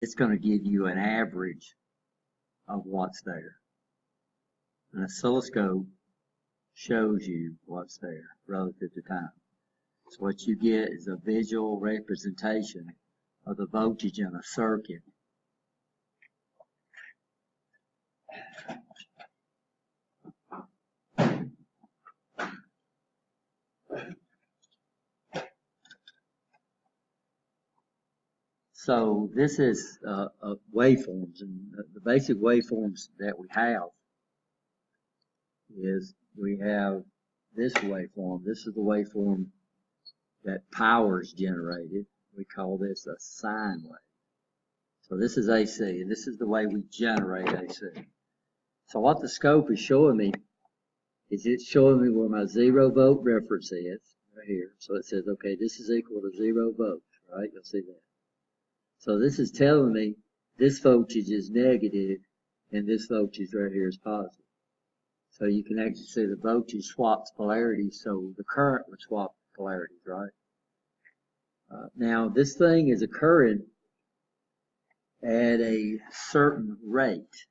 it's going to give you an average of what's there. An oscilloscope shows you what's there relative to time. So what you get is a visual representation of the voltage in a circuit. So this is waveforms, and the basic waveforms that we have is we have this waveform. This is the waveform that power is generated. We call this a sine wave. So this is AC, and this is the way we generate AC. So what the scope is showing me is it's showing me where my 0 volt reference is, right here. So it says, okay, this is equal to 0 volts, right? You'll see that. So this is telling me this voltage is negative and this voltage right here is positive. So you can actually see the voltage swaps polarity, so the current would swap polarities, right? Now this thing is occurring at a certain rate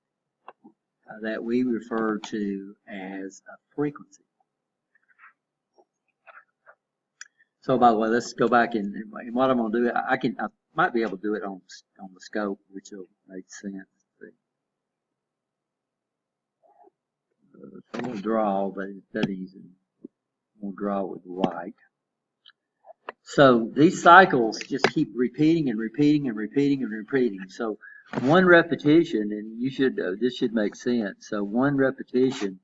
that we refer to as a frequency. So by the way, let's go back and what I'm going to do, I might be able to do it on the scope, which will make sense. I'm going to draw, but it's that easy. I'm going to draw with white. So these cycles just keep repeating and repeating and repeating and repeating. So one repetition, and you should this should make sense. So one repetition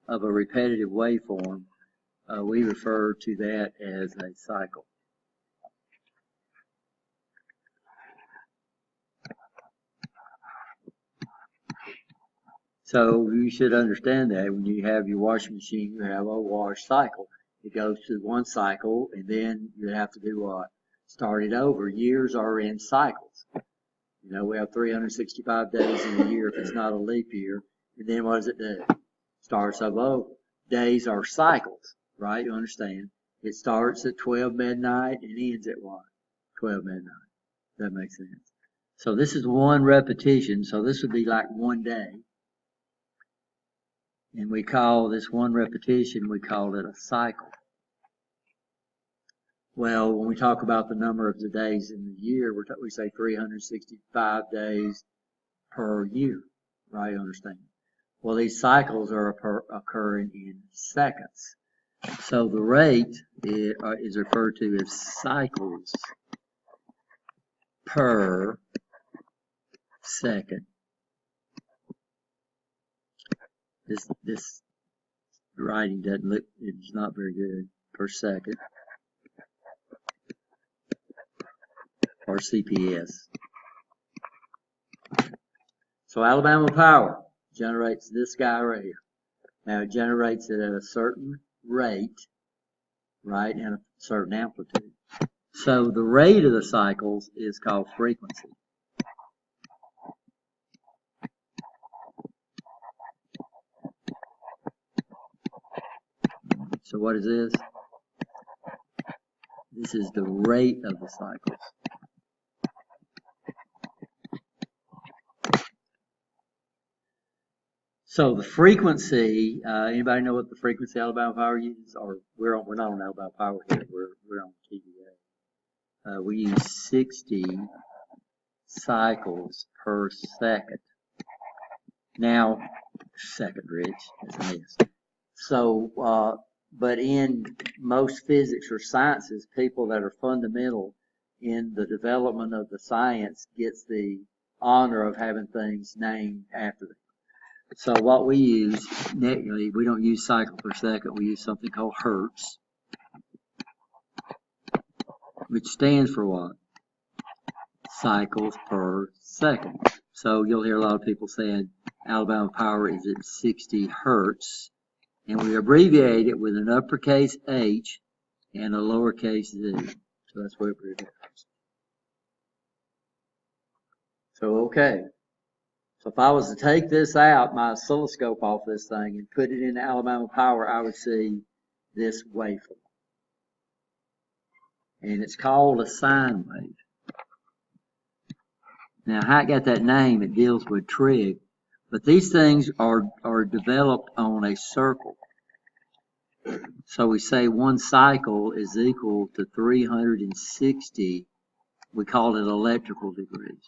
of a repetitive waveform, we refer to that as a cycle. So you should understand that when you have your washing machine, you have a wash cycle. It goes through one cycle, and then you have to do what? Start it over. Years are in cycles. You know, we have 365 days in a year if it's not a leap year. And then what does it do? Starts over. Days are cycles, right? You understand? It starts at 12 midnight and ends at what? 12 midnight. That makes sense. So this is one repetition. So this would be like one day. And we call this one repetition, we call it a cycle. Well, when we talk about the number of the days in the year, we say 365 days per year, right? You understand? Well, these cycles are occurring in seconds. So the rate is referred to as cycles per second. This writing doesn't look, it's not very good, per second, or CPS. So Alabama Power generates this guy right here. Now it generates it at a certain rate, right, and a certain amplitude. So the rate of the cycles is called frequency. So what is this? This is the rate of the cycles. So the frequency, anybody know what the frequency Alabama Power uses? Or we're not on Alabama Power here, we're on TVA. We use 60 cycles per second. Now, second, Rich, that's a mess. So, but in most physics or sciences, people that are fundamental in the development of the science gets the honor of having things named after them. So what we use, we don't use cycle per second, we use something called Hertz, which stands for what? Cycles per second. So you'll hear a lot of people saying Alabama Power is at 60 Hertz, and we abbreviate it with an uppercase H and a lowercase z. So that's what we're doing. So, okay. So if I was to take this out, my oscilloscope off this thing, and put it in Alabama Power, I would see this waveform. And it's called a sine wave. Now, how it got that name, it deals with trig, but these things are developed on a circle. So we say one cycle is equal to 360, we call it electrical degrees.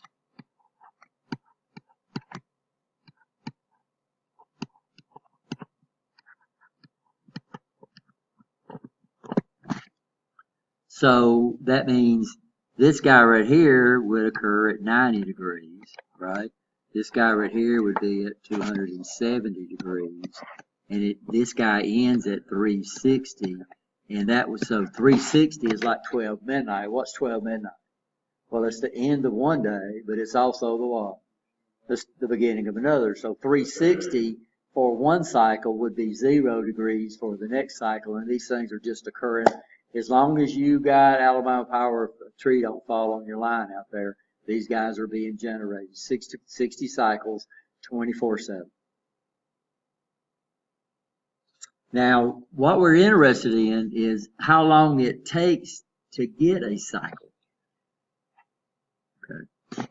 So that means this guy right here would occur at 90 degrees, right? This guy right here would be at 270 degrees. And this guy ends at 360. And that was, so 360 is like 12 midnight. What's 12 midnight? Well, it's the end of one day, but it's also the what? It's the beginning of another. So 360 for one cycle would be 0 degrees for the next cycle. And these things are just occurring. As long as you got Alabama Power, a tree don't fall on your line out there, these guys are being generated. 60 cycles, 24/7. Now, what we're interested in is how long it takes to get a cycle. Okay.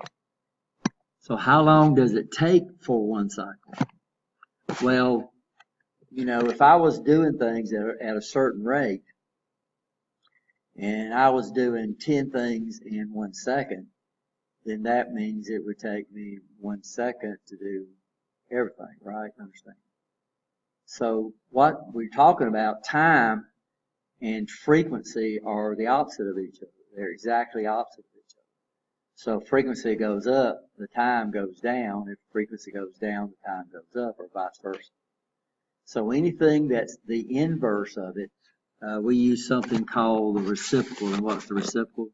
So how long does it take for one cycle? Well, you know, if I was doing things at a certain rate, and I was doing 10 things in 1 second, then that means it would take me 1 second to do everything, right? Understand? So what we're talking about, time and frequency are the opposite of each other. They're exactly opposite of each other. So frequency goes up, the time goes down. If frequency goes down, the time goes up, or vice versa. So anything that's the inverse of it, we use something called the reciprocal. And what's the reciprocal?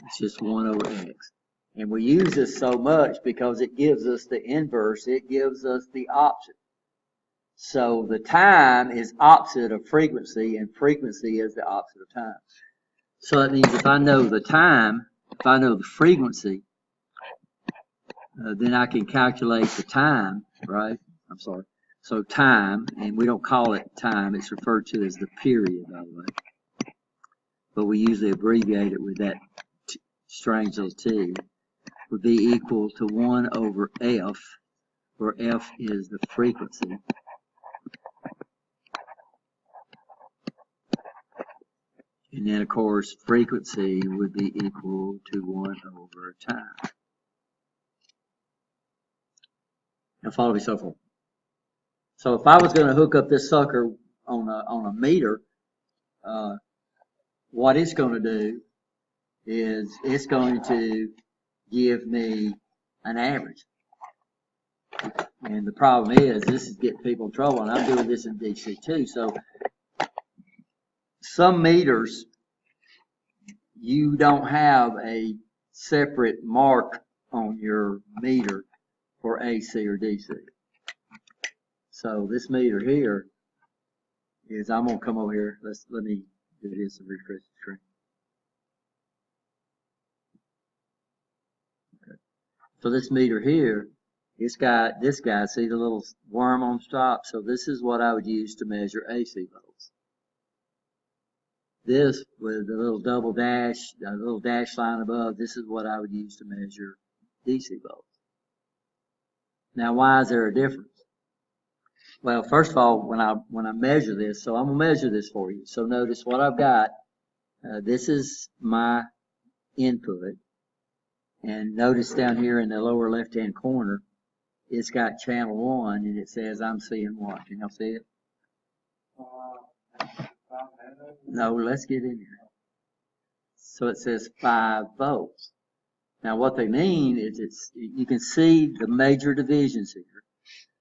It's just 1 over x. And we use this so much because it gives us the inverse. It gives us the opposite. So the time is opposite of frequency, and frequency is the opposite of time. So that means if I know the time, if I know the frequency, then I can calculate the time, right? I'm sorry. So time, and we don't call it time, it's referred to as the period, by the way. But we usually abbreviate it with that strange little t, would be equal to 1 over f, where f is the frequency. And then, of course, frequency would be equal to 1 over time. Now follow me so far. So if I was going to hook up this sucker on a meter, what it's going to do is it's going to give me an average. And the problem is this is getting people in trouble, and I'm doing this in DC too. So some meters, you don't have a separate mark on your meter for AC or DC. So this meter here is, I'm going to come over here. Let me do this and refresh the screen. Okay. So this meter here, it's got this guy, see the little worm on top? So this is what I would use to measure AC volts. This with the little double dash, the little dash line above, this is what I would use to measure DC volts. Now, why is there a difference? Well, first of all, when I measure this, so I'm gonna measure this for you. So notice what I've got. This is my input, and notice down here in the lower left-hand corner, it's got channel 1, and it says I'm seeing what? Can y'all see it? No, let's get in here. So it says 5 volts. Now what they mean is you can see the major divisions here.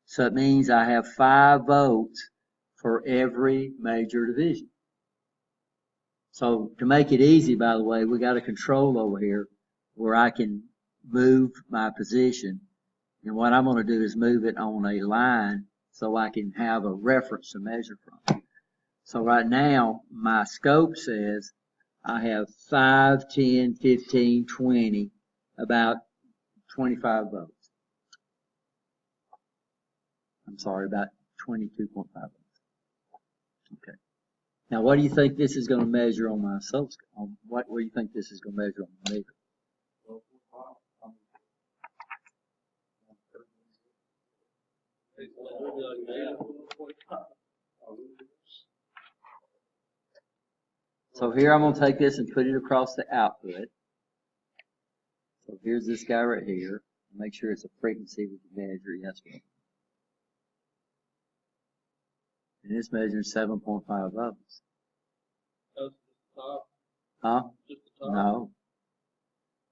So it means I have 5 volts for every major division. So to make it easy, by the way, we got a control over here where I can move my position. And what I'm going to do is move it on a line so I can have a reference to measure from. So right now, my scope says I have 5, 10, 15, 20, about 25 volts. I'm sorry, about 22.5 volts. Okay. Now, what do you think this is going to measure on my oscilloscope? What do you think this is going to measure on the meter? So here I'm going to take this and put it across the output. So here's this guy right here. Make sure it's a frequency we can measure. Yes, ma'am. And this measures 7.5 volts. That's the top. Huh? Just the top. No.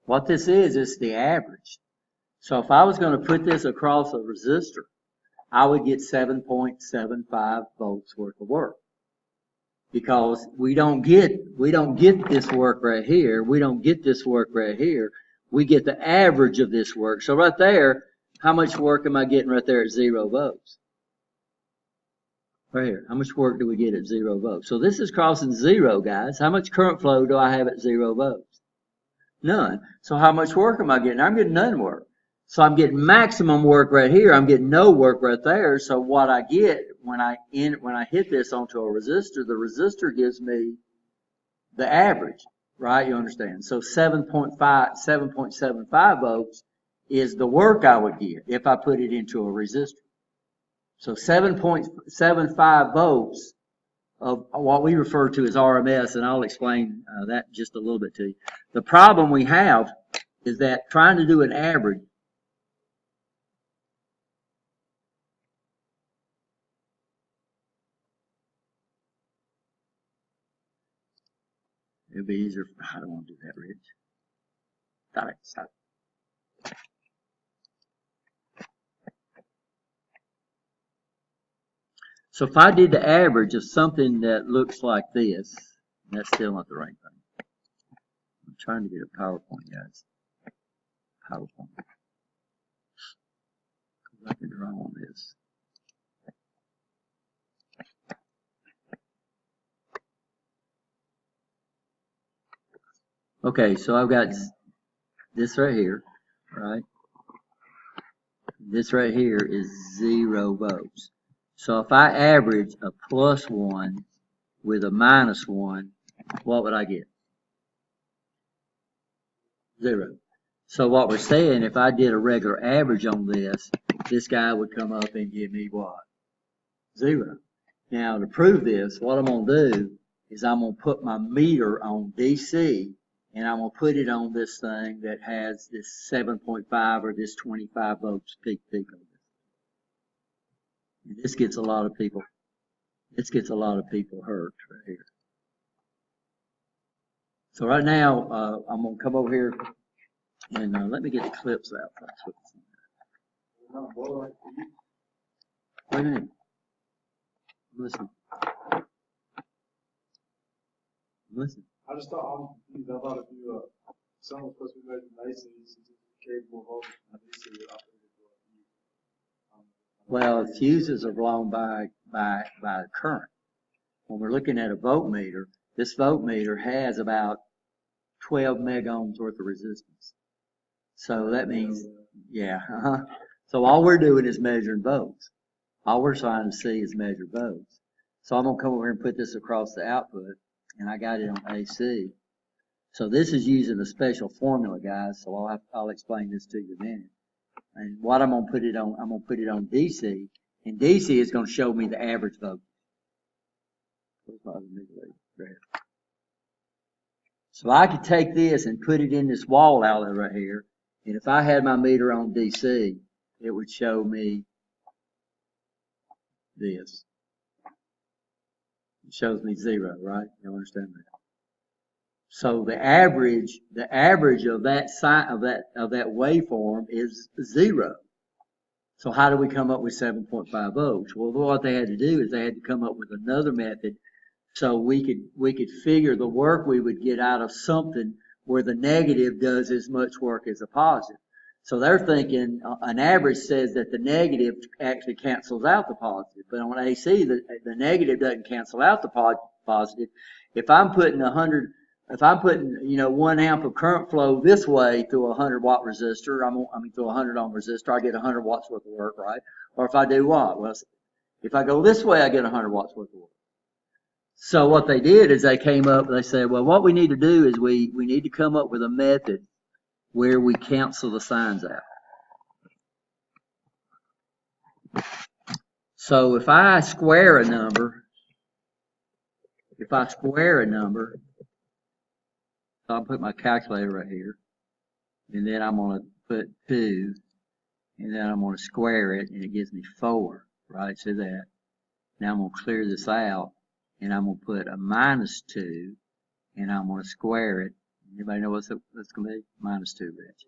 What this is the average. So if I was going to put this across a resistor, I would get 7.75 volts worth of work. Because we don't get this work right here. We don't get this work right here. We get the average of this work. So right there, how much work am I getting right there at 0 volts? Right here. How much work do we get at 0 volts? So this is crossing 0, guys. How much current flow do I have at 0 volts? None. So how much work am I getting? I'm getting none work. So I'm getting maximum work right here. I'm getting no work right there. So what I get when I hit this onto a resistor, the resistor gives me the average, right? You understand? So 7.75 volts is the work I would get if I put it into a resistor. So 7.75 volts of what we refer to as RMS, and I'll explain that just a little bit to you. The problem we have is that trying to do an average, it'd be easier. I don't want to do that, Rich. Got it. Stop. So if I did the average of something that looks like this, that's still not the right thing. I'm trying to get a PowerPoint, guys. PowerPoint. I can draw on this. Okay, so I've got this right here, right? This right here is 0 volts. So if I average a +1 with a -1, what would I get? 0. So what we're saying, if I did a regular average on this, this guy would come up and give me what? 0. Now to prove this, what I'm going to do is I'm going to put my meter on DC, and I'm going to put it on this thing that has this 7.5 or this 25 volts peak on it. And this gets a lot of people hurt right here. So right now, I'm going to come over here and let me get the clips out. Wait a minute. Listen. I just thought I'm confused. I thought if you someone was supposed to be measuring AC, since it's capable of voltage from DC, I think it's well, fuses are blown by current. When we're looking at a voltmeter, this voltmeter has about 12 megohms worth of resistance. So that means, yeah, So all we're doing is measuring volts. All we're trying to see is measure volts. So I'm going to come over here and put this across the output, and I got it on AC. So this is using a special formula, guys, so I'll explain this to you in a minute. And what I'm going to put it on, I'm going to put it on DC, and DC is going to show me the average voltage. So I could take this and put it in this wall outlet right here, and if I had my meter on DC, it would show me this. It shows me 0, right? You understand that? So the average of that waveform is 0. So how do we come up with 7.5 volts? Well, what they had to do is they had to come up with another method so we could figure the work we would get out of something where the negative does as much work as a positive. So they're thinking an average says that the negative actually cancels out the positive, but on AC the negative doesn't cancel out the positive. If I'm putting 100 1 amp of current flow this way through a 100 watt resistor, through a 100 ohm resistor, I get 100 watts worth of work, right? Or if I do what? Well, if I go this way, I get 100 watts worth of work. So what they did is they came up, they said, well, what we need to do is we need to come up with a method where we cancel the signs out. So if I square a number, So I'll put my calculator right here, and then I'm going to put 2, and then I'm going to square it, and it gives me 4, right? See that? Now I'm going to clear this out, and I'm going to put a -2, and I'm going to square it. Anybody know what's that's going to be? -2, Rich.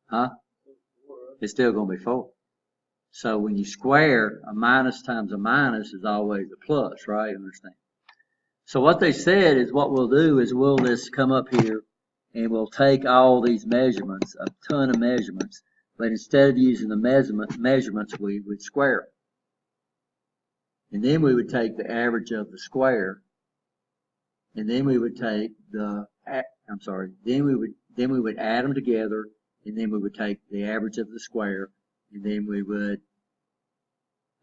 Huh? It's still going to be 4. So when you square, a minus times a minus is always a plus, right? You understand? So what they said is what we'll do is we'll just come up here and we'll take all these measurements, a ton of measurements, but instead of using the measurements, we would square them. And then we would take the average of the square, and then we would take then we would add them together, and then we would take the average of the square, and then we would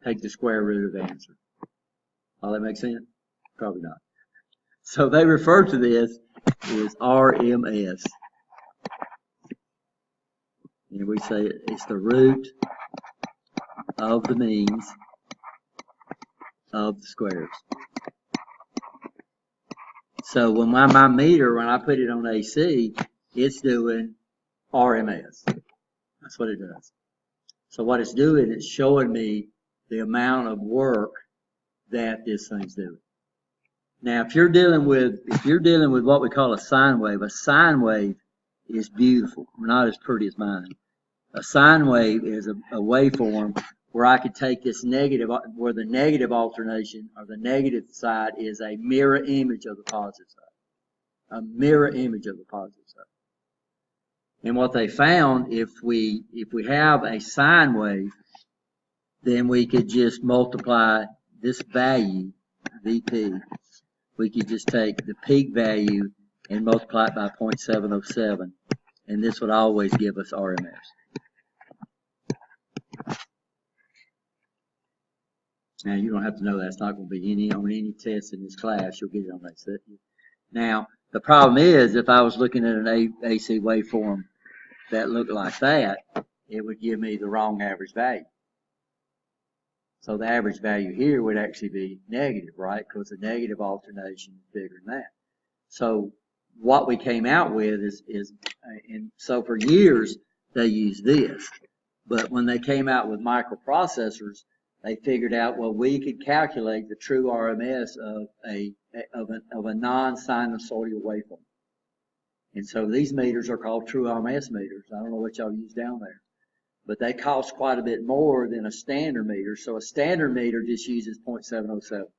take the square root of the answer. All that makes sense? Probably not. So they refer to this as RMS. And we say it's the root of the means of the squares. So when my meter, when I put it on AC, it's doing RMS. That's what it does. So what it's doing, it's showing me the amount of work that this thing's doing. Now, if you're dealing with what we call a sine wave is beautiful, not as pretty as mine. A sine wave is a waveform where I could take this negative, where the negative alternation or the negative side is a mirror image of the positive side. A mirror image of the positive side. And what they found, if we have a sine wave, then we could just multiply this value, VP. We could just take the peak value and multiply it by 0.707, and this would always give us RMS. Now, you don't have to know that. It's not going to be on any test in this class. You'll get it on that set. Now, the problem is, if I was looking at an AC waveform that looked like that, it would give me the wrong average value. So the average value here would actually be negative, right? Because the negative alternation is bigger than that. So what we came out with and so for years they used this. But when they came out with microprocessors, they figured out, well, we could calculate the true RMS of a non-sinusoidal waveform. And so these meters are called true RMS meters. I don't know what y'all use down there. But they cost quite a bit more than a standard meter. So a standard meter just uses 0.707.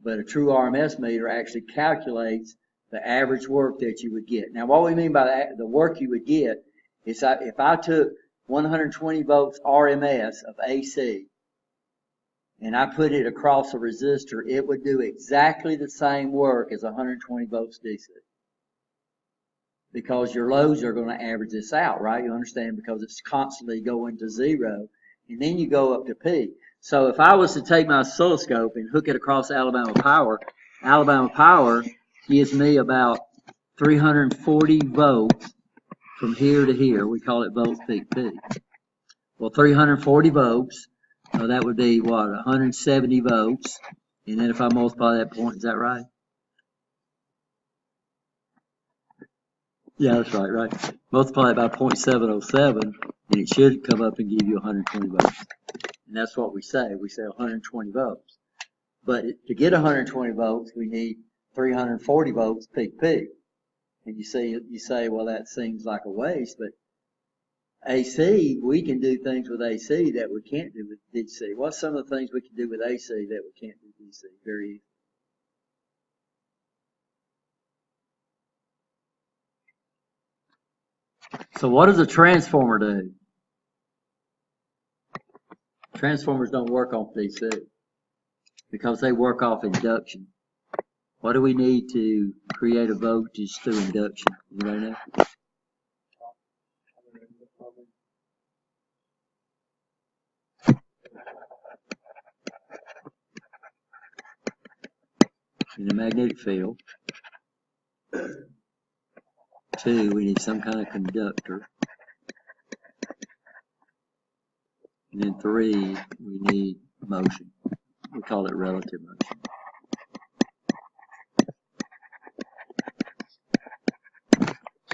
But a true RMS meter actually calculates the average work that you would get. Now, what we mean by the work you would get is if I took 120 volts RMS of AC and I put it across a resistor, it would do exactly the same work as 120 volts DC. Because your loads are going to average this out, right? You understand? Because it's constantly going to 0, and then you go up to peak. So if I was to take my oscilloscope and hook it across Alabama Power gives me about 340 volts from here to here. We call it volts peak peak. Well, 340 volts, that would be what, 170 volts. And then if I multiply that point, is that right? Yeah, that's right. Multiply it by 0.707, and it should come up and give you 120 volts. And that's what we say. We say 120 volts. But to get 120 volts, we need 340 volts peak peak. And you say, well, that seems like a waste, but AC, we can do things with AC that we can't do with DC. What's some of the things we can do with AC that we can't do with DC? Very easy. So what does a transformer do? Transformers don't work off DC because they work off induction. What do we need to create a voltage through induction? Anybody know? In a magnetic field. 2, we need some kind of conductor. And then 3, we need motion. We call it relative motion.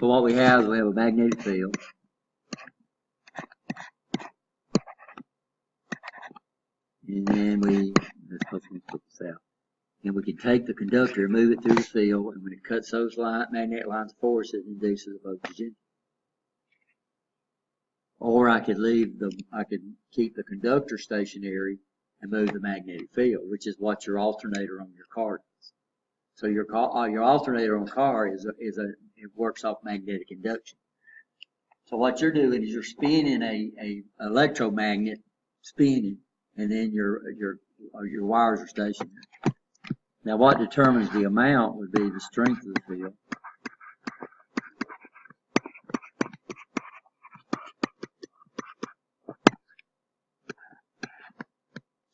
So what we have is we have a magnetic field. And then let's put this out. And we can take the conductor and move it through the field, and when it cuts those magnetic lines of force, it induces a voltage in it. Or I could keep the conductor stationary and move the magnetic field, which is what your alternator on your car does. So your alternator on a car it works off magnetic induction. So what you're doing is you're spinning a electromagnet, spinning, and then your wires are stationary. Now what determines the amount would be the strength of the field.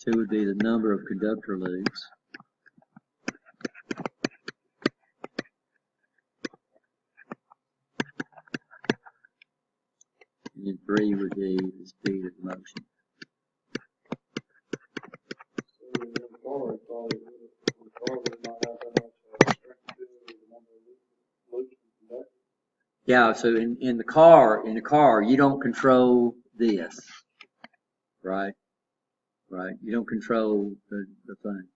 Two would be the number of conductor loops. And then 3 would be the speed of motion. Yeah, so in the car, you don't control this, right? Right? You don't control the thing.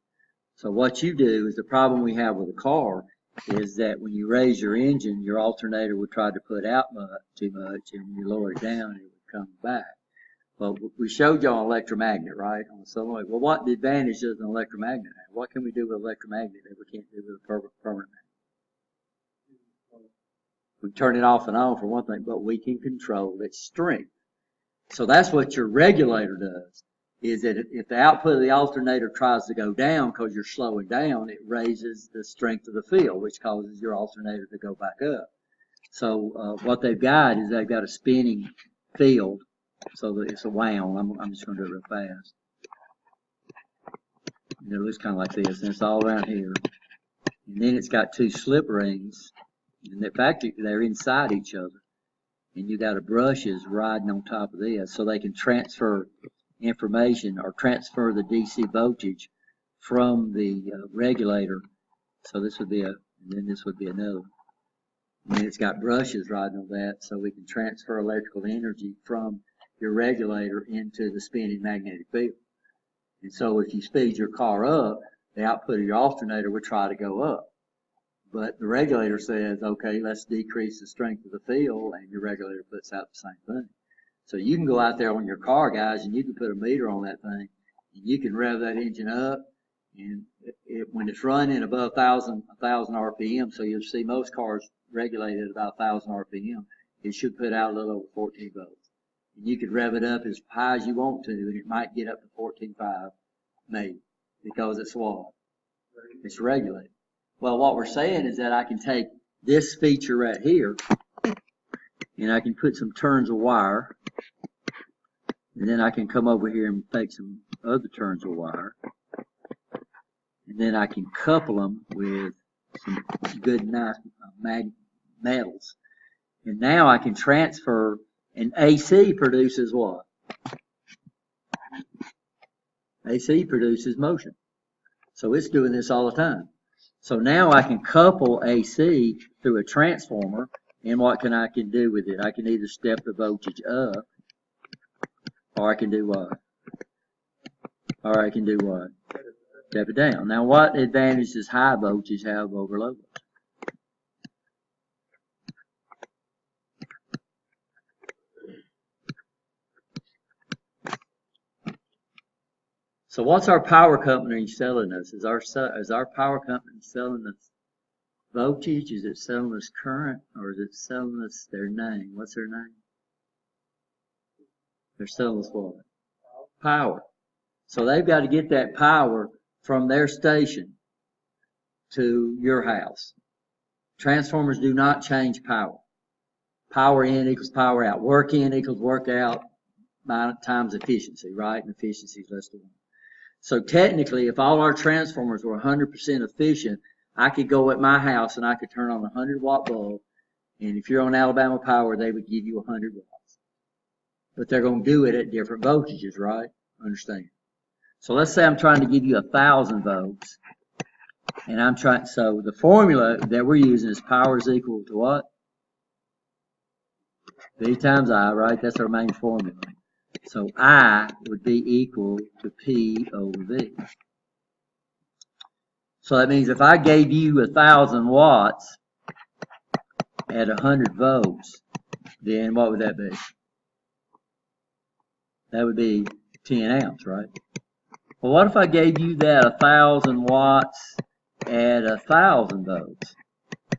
So what you do is the problem we have with a car is that when you raise your engine, your alternator would try to put out too much, and when you lower it down, it would come back. Well, we showed you on electromagnet, right? On the solenoid. Well, what the advantage does an electromagnet have? What can we do with electromagnet that we can't do with a permanent magnet? We turn it off and on for one thing, but we can control its strength. So that's what your regulator does, is that if the output of the alternator tries to go down because you're slowing down, it raises the strength of the field, which causes your alternator to go back up. So what they've got is they've got a spinning field, so that it's a wound. I'm just going to do it real fast. And it looks kind of like this, and it's all around here. And then it's got 2 slip rings. And in fact, they're inside each other. And you got brushes riding on top of this, so they can transfer information or transfer the DC voltage from the regulator. So this would be and then this would be another. And then it's got brushes riding on that, so we can transfer electrical energy from your regulator into the spinning magnetic field. And so if you speed your car up, the output of your alternator would try to go up. But the regulator says, okay, let's decrease the strength of the field, and your regulator puts out the same thing. So you can go out there on your car, guys, and you can put a meter on that thing, and you can rev that engine up, and when it's running above 1,000 RPM, so you'll see most cars regulated at about 1,000 RPM, it should put out a little over 14 volts. And you could rev it up as high as you want to, and it might get up to 14.5, maybe, because it's what? It's regulated. Well, what we're saying is that I can take this feature right here, and I can put some turns of wire, and then I can come over here and make some other turns of wire, and then I can couple them with some good, nice metals. And now I can transfer, and AC produces what? AC produces motion. So it's doing this all the time. So now I can couple AC through a transformer, and what can I do with it? I can either step the voltage up, or I can do what? Or I can do what? Step it down. Now what advantage does high voltage have over low voltage? So what's our power company selling us? Is our power company selling us voltage? Is it selling us current? Or is it selling us their name? What's their name? They're selling us what? Power. So they've got to get that power from their station to your house. Transformers do not change power. Power in equals power out. Work in equals work out times efficiency, right? And efficiency is less than 1. So technically, if all our transformers were 100% efficient, I could go at my house and I could turn on a 100-watt bulb, and if you're on Alabama Power, they would give you 100 watts. But they're going to do it at different voltages, right? Understand? So let's say I'm trying to give you 1,000 volts, and so the formula that we're using is power is equal to what? V times I, right? That's our main formula. So I would be equal to P over V. So that means if I gave you 1,000 watts at 100 volts, then what would that be? That would be 10 amps, right? Well, what if I gave you that 1,000 watts at 1,000 volts?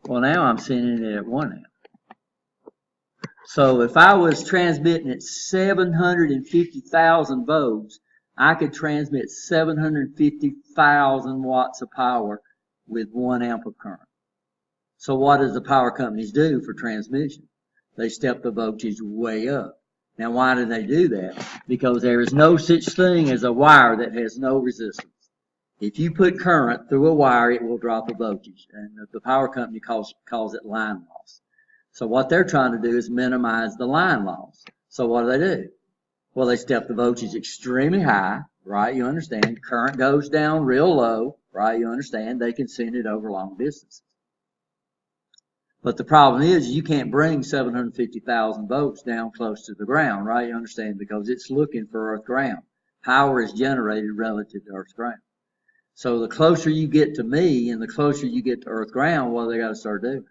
Well, now I'm sending it at 1 amp. So if I was transmitting at 750,000 volts, I could transmit 750,000 watts of power with 1 amp of current. So what does the power companies do for transmission? They step the voltage way up. Now, why do they do that? Because there is no such thing as a wire that has no resistance. If you put current through a wire, it will drop the voltage, and the power company calls it line loss. So what they're trying to do is minimize the line loss. So what do? Well, they step the voltage extremely high, right? You understand. Current goes down real low, right? You understand. They can send it over long distances. But the problem is you can't bring 750,000 volts down close to the ground, right? You understand? Because it's looking for earth ground. Power is generated relative to earth ground. So the closer you get to me and the closer you get to earth ground, what do they got to start doing?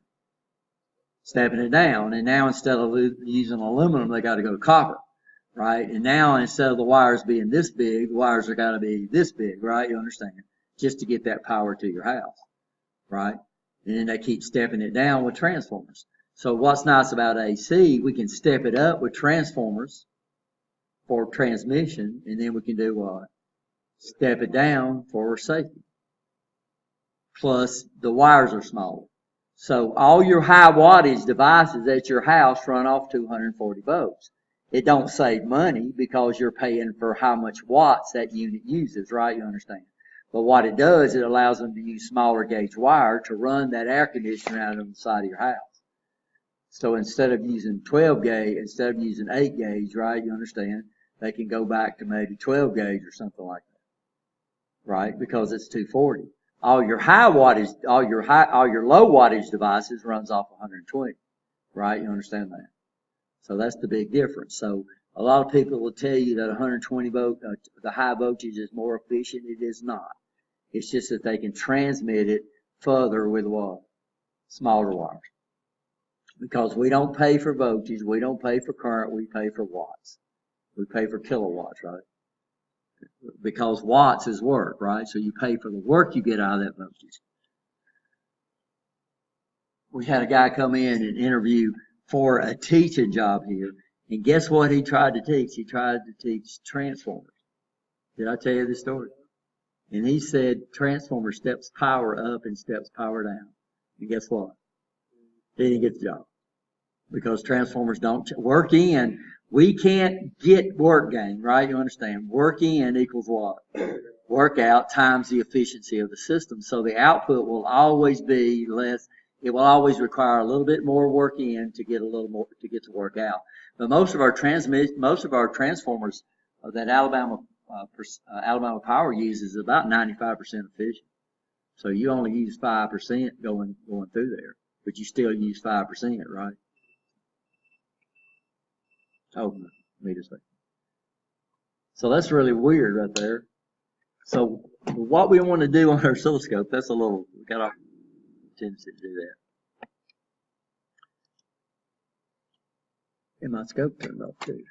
Stepping it down. And now instead of using aluminum, they got to go to copper, right? And now instead of the wires being this big, the wires are got to be this big, right? You understand? Just to get that power to your house, right? And then they keep stepping it down with transformers. So what's nice about AC, we can step it up with transformers for transmission, and then we can do what? Step it down for safety. Plus, the wires are smaller. So all your high wattage devices at your house run off 240 volts. It don't save money because you're paying for how much watts that unit uses, right? You understand? But what it does, it allows them to use smaller gauge wire to run that air conditioner out of the side of your house. So instead of using 12 gauge, instead of using 8 gauge, right? You understand? They can go back to maybe 12 gauge or something like that, right? Because it's 240. All your high wattage, all your low wattage devices runs off 120, right? You understand that? So that's the big difference. So a lot of people will tell you that 120 volt, the high voltage is more efficient. It is not. It's just that they can transmit it further with what? Smaller wires. Because we don't pay for voltage, we don't pay for current, we pay for watts. We pay for kilowatts, right? Because watts is work, right? So you pay for the work you get out of that voltage. We had a guy come in and interview for a teaching job here, and guess what he tried to teach? He tried to teach transformers. Did I tell you this story? And he said transformer steps power up and steps power down. And guess what? He didn't get the job. Because transformers don't work in. We can't get work gain, right? You understand? Work in equals what? Work out times the efficiency of the system. So the output will always be less. It will always require a little bit more work in to get a little more, to get to work out. But most of our transformers that Alabama Power uses is about 95% efficient. So you only use 5% going through there, but you still use 5%, right? Oh, meter second. So that's really weird right there. So what we want to do on our oscilloscope, that's a little, we got our tendency to do that. And my scope turned off too.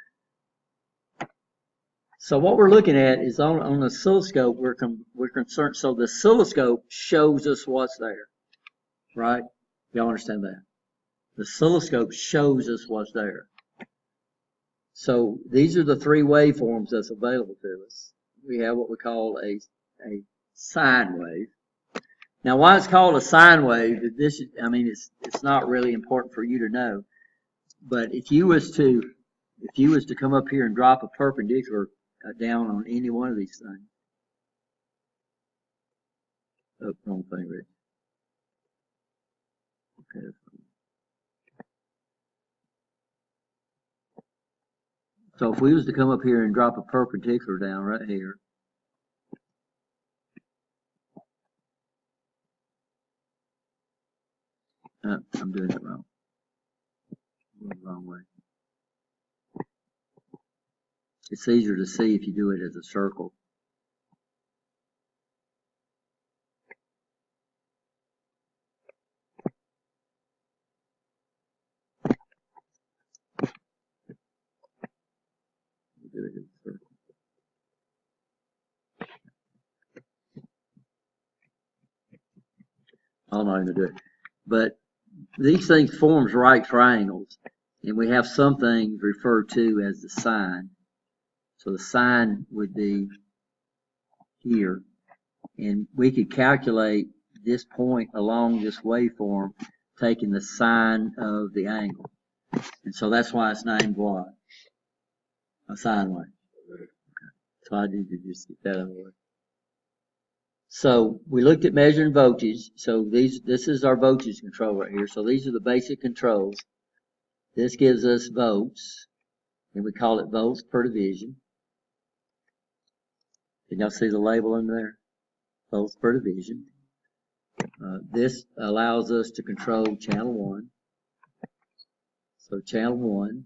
So what we're looking at is on the oscilloscope, we're concerned. So the oscilloscope shows us what's there, right? Y'all understand that? The oscilloscope shows us what's there. So these are the three waveforms that's available to us. We have what we call a sine wave. Now, why it's called a sine wave? It's not really important for you to know. But if you was to come up here and drop a perpendicular down on any one of these things, oh, wrong thing, Rich. Okay. So if we was to come up here and drop a perpendicular down right here, I'm doing it wrong. Wrong way. It's easier to see if you do it as a circle. Do it as a circle. I don't know how to do it. But these things forms right triangles, and we have some things referred to as the sine. So the sine would be here, and we could calculate this point along this waveform taking the sine of the angle. And so that's why it's named what? A sine wave. Okay. So I need to just get that out of the way. So we looked at measuring voltage. So this is our voltage control right here. So these are the basic controls. This gives us volts, and we call it volts per division. Can y'all see the label in there? Volts per division. This allows us to control channel 1. So channel 1.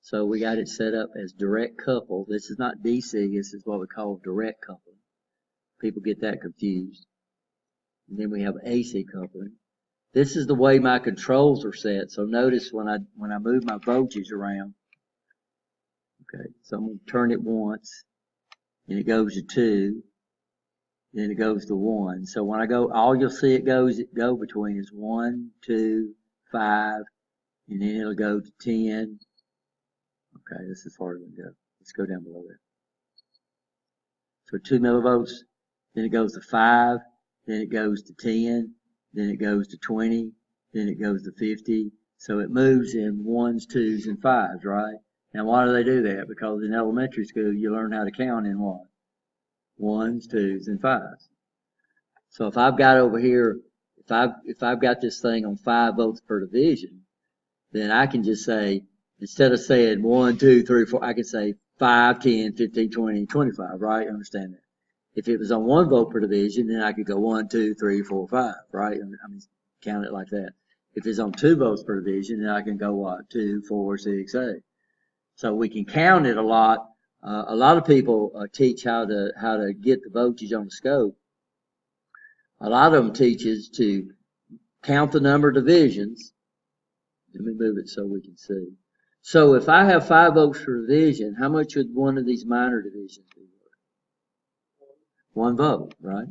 So we got it set up as direct couple. This is not DC. This is what we call direct coupling. People get that confused. And then we have AC coupling. This is the way my controls are set. So notice when I move my voltage around. Okay, so I'm going to turn it once, and it goes to 2, then it goes to 1. So when I go, all you'll see it go between is 1, 2, 5, and then it'll go to 10. Okay, this is far as it go. Let's go down below that. So 2 millivolts, then it goes to 5, then it goes to 10, then it goes to 20, then it goes to 50. So it moves in 1s, 2s, and 5s, right? Now why do they do that? Because in elementary school you learn how to count in what? 1s, 2s, and 5s. So if I've got over here, if I've got this thing on 5 volts per division, then I can just say, instead of saying 1, 2, 3, 4, I can say 5, 10, 15, 20, 25, right? Understand that. If it was on 1 volt per division, then I could go 1, 2, 3, 4, 5, right? I mean, count it like that. If it's on 2 volts per division, then I can go what? 2, 4, 6, 8. So we can count it a lot. A lot of people teach how to get the voltage on the scope. A lot of them teaches to count the number of divisions. Let me move it so we can see. So if I have 5 volts per division, how much would one of these minor divisions be worth? 1 volt, right?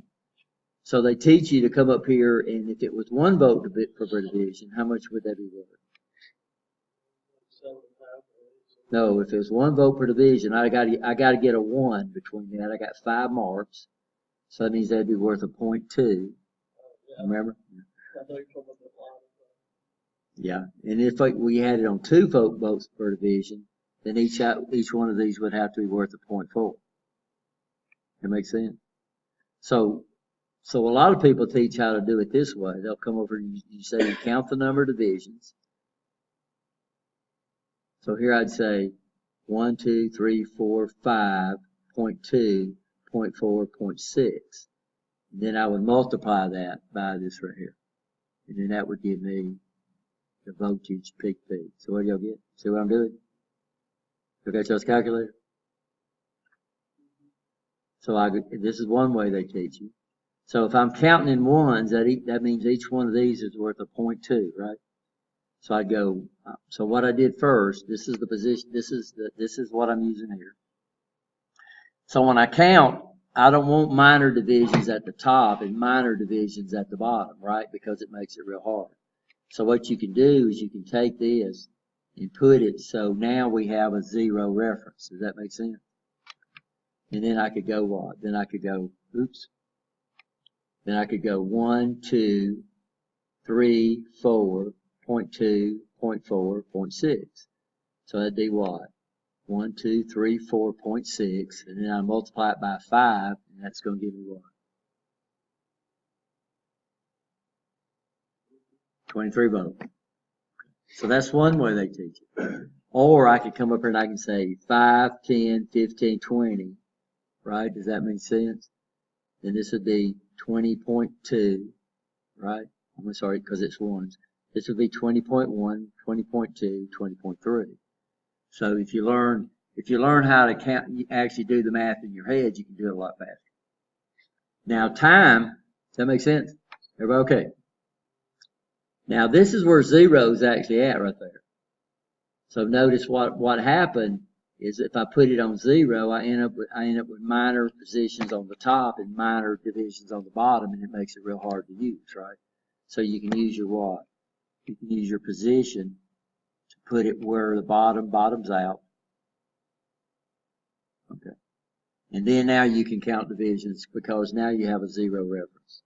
So they teach you to come up here, and if it was 1 volt per division, how much would that be worth? No, if it was 1 volt per division, I got to get a 1 between that. I got 5 marks, so that means that'd be worth a 0.2. Remember? Yeah, and if we had it on 2 volts per division, then each one of these would have to be worth a 0.4. That makes sense? So a lot of people teach how to do it this way. They'll come over and you say you count the number of divisions. So here I'd say 1, 2, 3, 4, 5, 0.2, 0.4, 0.6. Then I would multiply that by this right here. And then that would give me the voltage peak P. So what do y'all get? See what I'm doing? You got y'all's calculator? So this is one way they teach you. So if I'm counting in ones, that means each one of these is worth a 0.2, right? So I'd go, so what I did first, this is the position, this is what I'm using here. So when I count, I don't want minor divisions at the top and minor divisions at the bottom, right? Because it makes it real hard. So what you can do is you can take this and put it so now we have a 0 reference. Does that make sense? And then I could go what? Then I could go, Then I could go 1, 2, 3, 4, 0.2, 0.4, 0.6. So that'd be what? 1, 2, 3, 4, 0.6, and then I multiply it by 5, and that's going to give me what? 23 volts. So that's one way they teach it. Or I could come up here and I can say 5, 10, 15, 20, right? Does that make sense? Then this would be 20.2, right? I'm sorry, because it's ones. This would be 20.1, 20.2, 20.3. So if you learn If you learn how to count, you actually do the math in your head, you can do it a lot faster. Now time, does that make sense? Everybody okay? Now this is where 0 is actually at right there. So notice what happened is if I put it on 0, I end up with minor positions on the top and minor divisions on the bottom, and it makes it real hard to use, right? So you can use your what? You can use your position to put it where the bottoms out. Okay. And then now you can count divisions because now you have a 0 reference.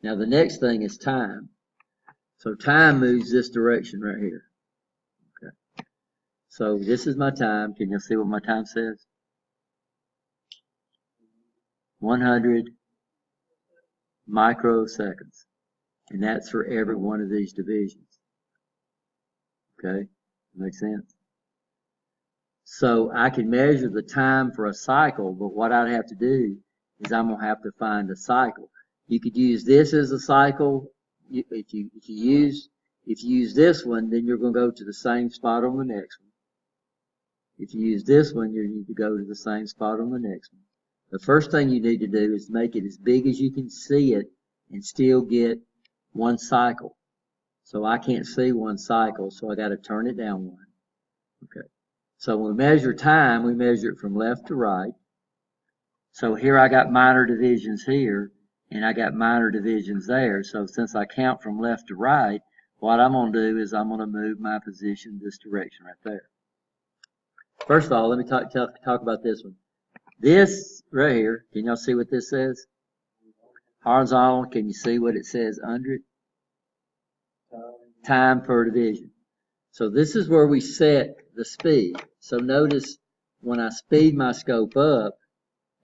Now the next thing is time. So time moves this direction right here. Okay. So this is my time. Can you see what my time says? 100 microseconds. And that's for every one of these divisions. Okay? Makes sense? So I can measure the time for a cycle, but what I'd have to do is I'm going to have to find a cycle. You could use this as a cycle. If you use this one, then you're going to go to the same spot on the next one. If you use this one, you need to go to the same spot on the next one. The first thing you need to do is make it as big as you can see it and still get one cycle. So I can't see one cycle, so I got to turn it down one. Okay. So when we measure time, we measure it from left to right. So here I got minor divisions here, and I got minor divisions there. So since I count from left to right, what I'm going to do is I'm going to move my position this direction right there. First of all, let me talk about this one. This right here, can y'all see what this says? Horizontal, can you see what it says under it? Time per division. So this is where we set the speed. So notice when I speed my scope up,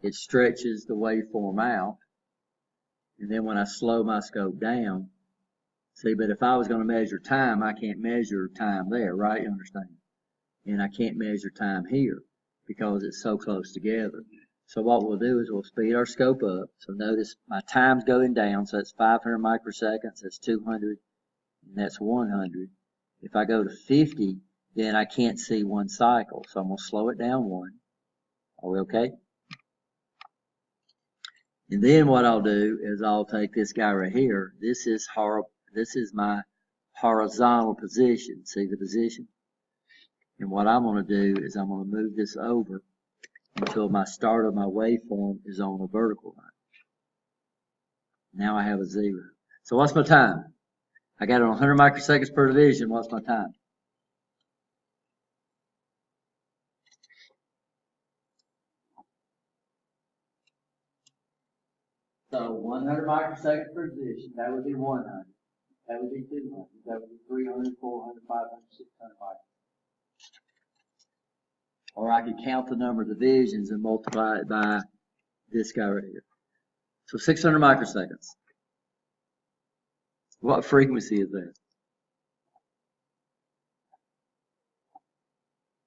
it stretches the waveform out. And then when I slow my scope down, see, but if I was going to measure time, I can't measure time there, right? You understand? And I can't measure time here because it's so close together. So what we'll do is we'll speed our scope up. So notice my time's going down. So that's 500 microseconds, that's 200, and that's 100. If I go to 50, then I can't see one cycle. So I'm going to slow it down one. Are we okay? And then what I'll do is I'll take this guy right here. This is my horizontal position. See the position? And what I'm going to do is I'm going to move this over until my start of my waveform is on a vertical line. Now I have a 0. So what's my time? I got it on 100 microseconds per division. What's my time? So 100 microseconds per division, that would be 100. That would be 200. That would be 300, 400, 500, 600 microseconds. Or I could count the number of divisions and multiply it by this guy right here. So 600 microseconds. What frequency is that?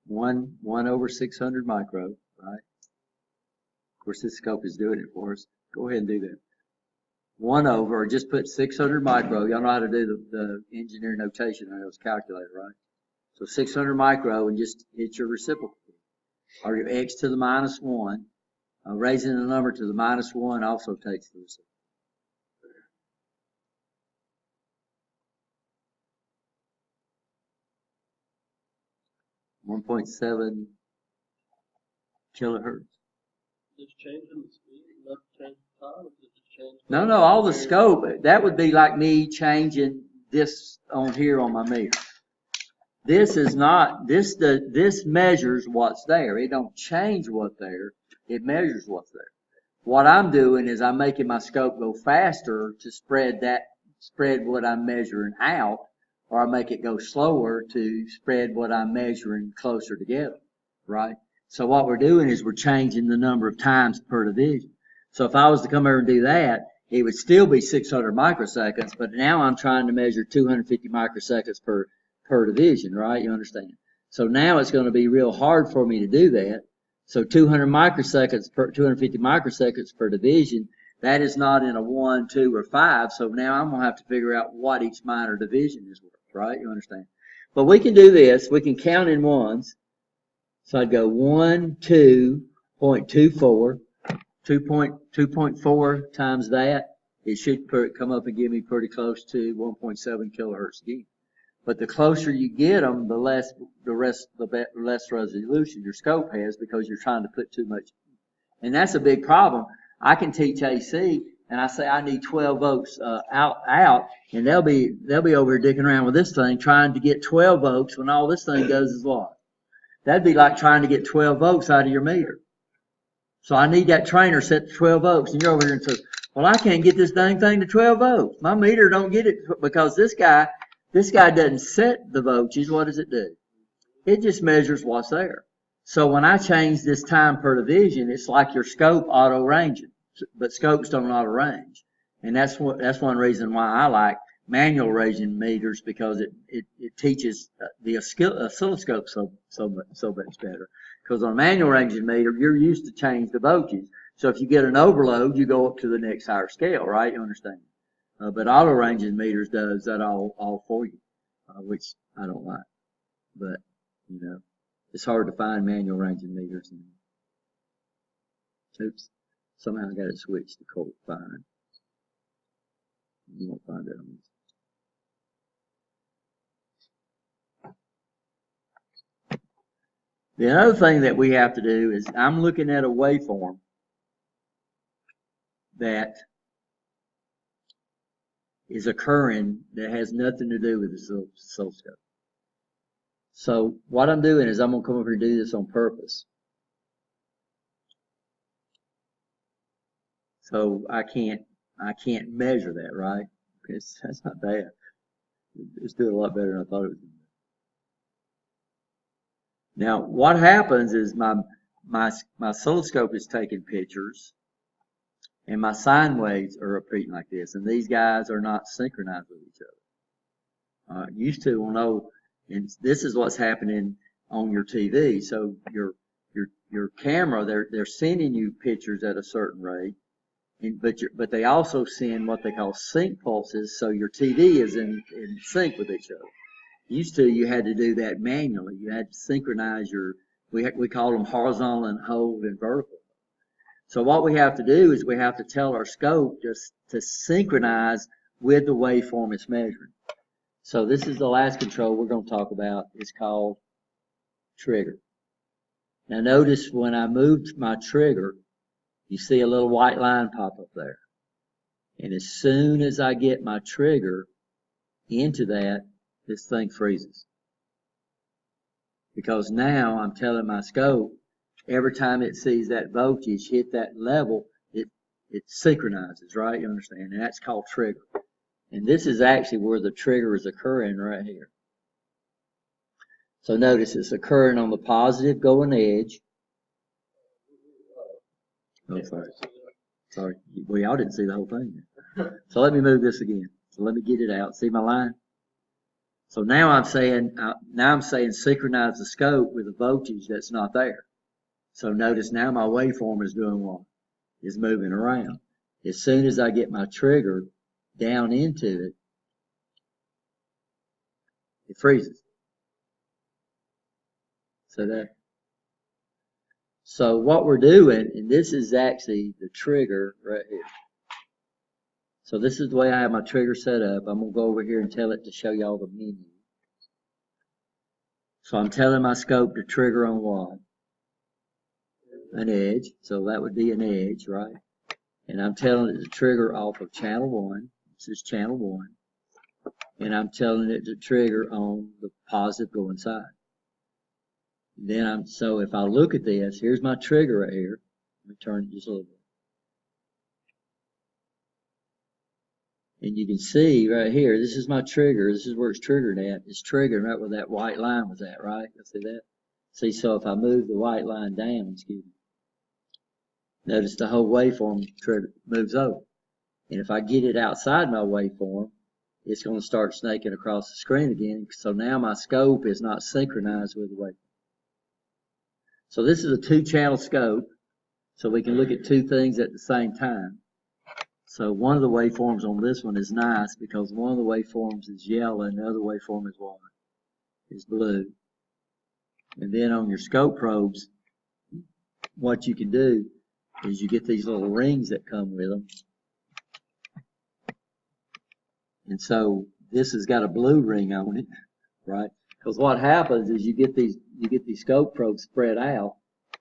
1 over 600 micro, right? Of course, this scope is doing it for us. Go ahead and do that. 1 over, or just put 600 micro. Y'all know how to do the engineer notation on those calculator, right? So 600 micro and just hit your reciprocal. Or your x to the minus 1. Raising the number to the minus 1 also takes the reciprocal. 1.7 kilohertz. Just changing the speed, not change the time, just change. No, all the scope. That would be like me changing this on here on my meter. This is not, this measures what's there. It don't change what's there. It measures what's there. What I'm doing is I'm making my scope go faster to spread what I'm measuring out, or I make it go slower to spread what I'm measuring closer together, right? So what we're doing is we're changing the number of times per division. So if I was to come over and do that, it would still be 600 microseconds, but now I'm trying to measure 250 microseconds per division, right? You understand? So now it's going to be real hard for me to do that. So 250 microseconds per division, that is not in a 1, 2, or 5. So now I'm going to have to figure out what each minor division is worth, right? You understand? But we can do this. We can count in ones. So I'd go 1, 2.24, 2.4 times that. It should come up and give me pretty close to 1.7 kilohertz again. But the closer you get them, the less resolution your scope has, because you're trying to put too much. And that's a big problem. I can teach AC, and I say I need 12 volts out, and they'll be over here dicking around with this thing trying to get 12 volts when all this thing does is what? That'd be like trying to get 12 volts out of your meter. So I need that trainer set to 12 volts, and you're over here and says, well, I can't get this dang thing to 12 volts. My meter don't get it, because this guy doesn't set the voltage. What does it do? It just measures what's there. So when I change this time per division, it's like your scope auto ranging, but scopes don't auto range. And that's one reason why I like manual ranging meters, because it teaches the oscilloscope so much better. Because on a manual ranging meter, you're used to change the voltage. So if you get an overload, you go up to the next higher scale, right? You understand? But auto ranging meters does that all for you, which I don't like. But, you know, it's hard to find manual ranging meters. Oops. Somehow I got it switched to Colt Fine. You won't find that on this. The other thing that we have to do is, I'm looking at a waveform that is occurring that has nothing to do with the oscilloscope. So what I'm doing is, I'm going to come over here and do this on purpose. So I can't measure that, right? Because that's not bad. It's doing a lot better than I thought it was going to do. Now, what happens is my oscilloscope is taking pictures, and my sine waves are repeating like this, and these guys are not synchronized with each other. Used to, well, no, and this is what's happening on your TV. So your camera, they're sending you pictures at a certain rate, but they also send what they call sync pulses, so your TV is in sync with each other. Used to, you had to do that manually. You had to synchronize we call them horizontal and hold and vertical. So what we have to do is, we have to tell our scope just to synchronize with the waveform it's measuring. So this is the last control we're going to talk about. It's called trigger. Now notice when I moved my trigger, you see a little white line pop up there. And as soon as I get my trigger into that, this thing freezes. Because now I'm telling my scope, every time it sees that voltage hit that level, it synchronizes, right? You understand? And that's called trigger. And this is actually where the trigger is occurring right here. So notice it's occurring on the positive going edge. Oh, sorry. Well, y'all didn't see the whole thing. So let me move this again. So let me get it out. See my line? So now I'm saying synchronize the scope with a voltage that's not there. So notice now my waveform is doing what? Is moving around. As soon as I get my trigger down into it, it freezes. So what we're doing, and this is actually the trigger right here. So this is the way I have my trigger set up. I'm going to go over here and tell it to show y'all the menu. So I'm telling my scope to trigger on what? An edge. So that would be an edge, right? And I'm telling it to trigger off of channel 1. This is channel 1. And I'm telling it to trigger on the positive going side. Then so if I look at this, here's my trigger right here. Let me turn it just a little bit. And you can see right here, this is my trigger. This is where it's triggered at. It's triggering right where that white line was at, right? You see that? See, so if I move the white line down, excuse me, notice the whole waveform trigger moves over. And if I get it outside my waveform, it's going to start snaking across the screen again. So now my scope is not synchronized with the waveform. So this is a 2-channel scope, so we can look at 2 things at the same time. So one of the waveforms on this one is nice because one of the waveforms is yellow and the other waveform is what? Is blue. And then on your scope probes, what you can do is you get these little rings that come with them. And so this has got a blue ring on it, right? Because what happens is you get these scope probes spread out,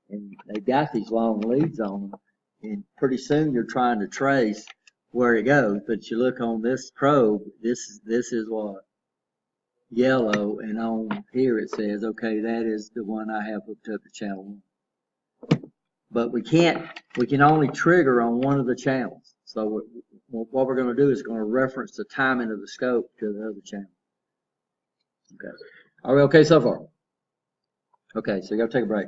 and they've got these long leads on them, and pretty soon you're trying to trace where it goes. But you look on this probe, this is what? Yellow, and on here it says, okay, that is the one I have hooked up to channel 1. But we can only trigger on one of the channels. So what we're going to do is going to reference the timing of the scope to the other channel. Okay. Are we okay so far? Okay, so you got to take a break.